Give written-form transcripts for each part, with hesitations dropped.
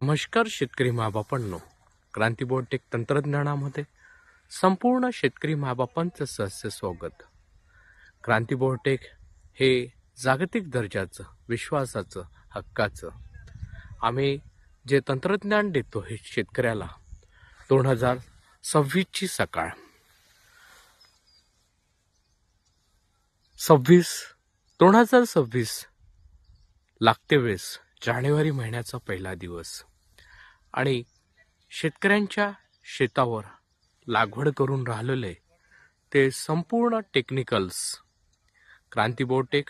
नमस्कार शेतकरी मायबापांनो, क्रांतीबोटेक तंत्रज्ञानामध्ये संपूर्ण शेतकरी मायबापांचं सहर्ष स्वागत. क्रांतीबोटेक हे जागतिक दर्जाचं, विश्वासाचं, हक्काचं आम्ही जे तंत्रज्ञान देतो हे शेतकऱ्याला 2026ची सकाळ 2026 लागते वेळेस जानेवारी महिन्याचा पहिला दिवस आणि शेतकऱ्यांच्या शेतावर लागवड करून राहिलेले ते संपूर्ण टेक्निकल्स क्रांतीबोटेक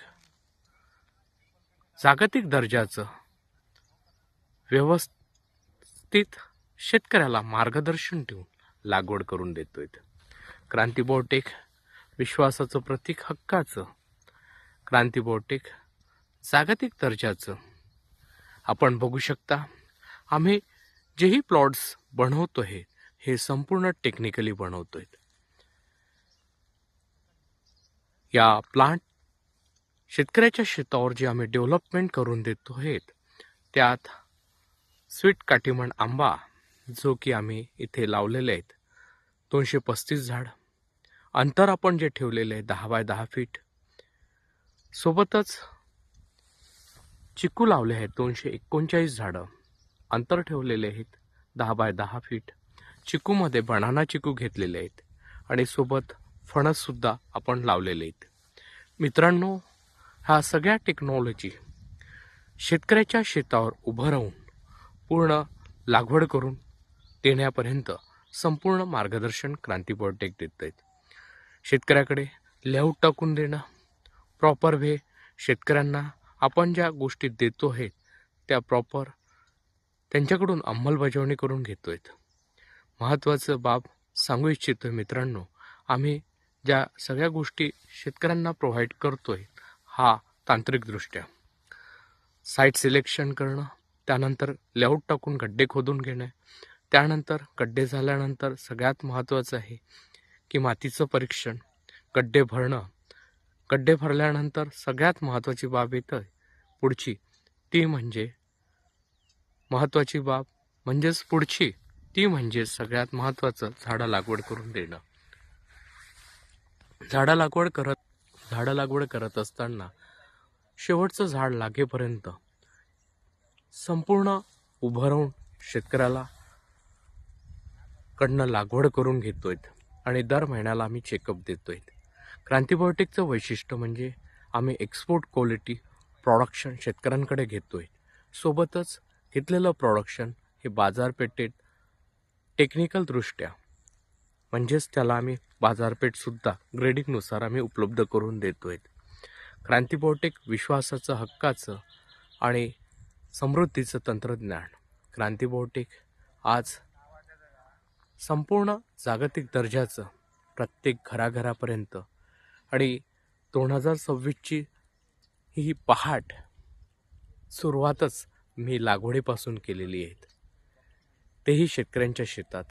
जागतिक दर्जाचं व्यवस्थित शेतकऱ्याला मार्गदर्शन देऊन लागवड करून देतोय. क्रांतीबोटेक विश्वासाचं प्रतीक, हक्काचं क्रांतीबोटेक जागतिक दर्जाचं. आपण बघू शकता आम्ही जेही प्लॉट्स बनवतोय हे संपूर्ण टेक्निकली बनवतोय. या प्लांट शेतकऱ्याच्या शेतावर जे आम्ही डेव्हलपमेंट करून देतो त्यात स्वीट काटीमन आंबा जो की आम्ही इथे लावलेले आहेत 235 झाड. अंतर आपण जे ठेवलेले आहे 10 बाय 10 फीट. सोबतच चिकू लावले आहेत 239 झाडं. अंतर ठेवलेले आहेत 10 बाय 10 फीट. चिकूमध्ये बनाना चिकू घेतलेले आहेत आणि सोबत फणस सुद्धा आपण लावलेले आहेत. मित्रांनो, ह्या सगळ्या टेक्नॉलॉजी शेतकऱ्याच्या शेतावर उभं राहून पूर्ण लागवड करून देण्यापर्यंत संपूर्ण मार्गदर्शन क्रांतीबोटेक देत आहेत. शेतकऱ्याकडे लेआउट टाकून देणं, प्रॉपर वे शेतकऱ्यांना आपण ज्या गोष्टी देतो आहे त्या प्रॉपर त्यांच्याकडून अंमलबजावणी करून घेतोय. महत्त्वाचं बाब सांगू इच्छितोय मित्रांनो, आम्ही ज्या सगळ्या गोष्टी शेतकऱ्यांना प्रोव्हाइड करतोय हा तांत्रिकदृष्ट्या साईट सिलेक्शन करणं, त्यानंतर लेआउट टाकून गड्डे खोदून घेणं, त्यानंतर गड्डे झाल्यानंतर सगळ्यात महत्त्वाचं आहे की मातीचं परीक्षण, गड्डे भरणं. गड्डे भरल्यानंतर सगळ्यात महत्त्वाची बाब येतं पुढची, ती म्हणजे महत्त्वाची बाब म्हणजे सगळ्यात महत्त्वाचं झाडं लागवड करून देणं. झाडं लागवड करत असताना शेवटचं झाड लागेपर्यंत संपूर्ण उभं राहून शेतकऱ्याला कडनं लागवड करून घेतोय आणि दर महिन्याला आम्ही चेकअप देतोय. क्रांतीबोटेकचं वैशिष्ट्य म्हणजे आम्ही एक्सपोर्ट क्वालिटी प्रोडक्शन शेतकऱ्यांकडे घेतोय. सोबतच घेतलेलं प्रोडक्शन हे बाजारपेठेत टेक्निकलदृष्ट्या म्हणजेच त्याला आम्ही बाजारपेठसुद्धा ग्रेडिंगनुसार आम्ही उपलब्ध करून देतोय. क्रांतीबोटेक विश्वासाचं, हक्काचं आणि समृद्धीचं तंत्रज्ञान. क्रांतीबोटेक आज संपूर्ण जागतिक दर्जाचं प्रत्येक घराघरापर्यंत आणि 2026ची ही पहाट सुरुवातच मी लागवडीपासून केलेली आहे, तेही शेतकऱ्यांच्या शेतात.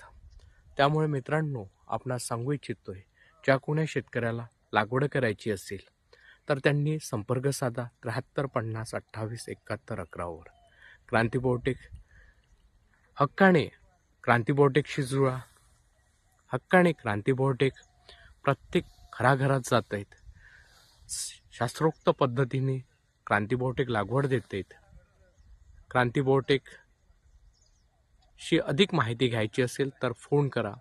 त्यामुळे मित्रांनो, आपणास सांगू इच्छितोय, ज्या कोण्या शेतकऱ्याला लागवड करायची असेल तर त्यांनी संपर्क साधा 73 50 28 71 11वर. क्रांतीबोटेक हक्काने क्रांतीबोटेकशी जुळा. हक्काने क्रांतीबोटेक प्रत्येक घराघरात जात आहेत. शास्त्रोक्त पद्धतीने क्रांतीबोटेक लागवड देत आहेत. क्रांतीबोटेकशी अधिक माहिती घ्यायची असेल तर फोन करा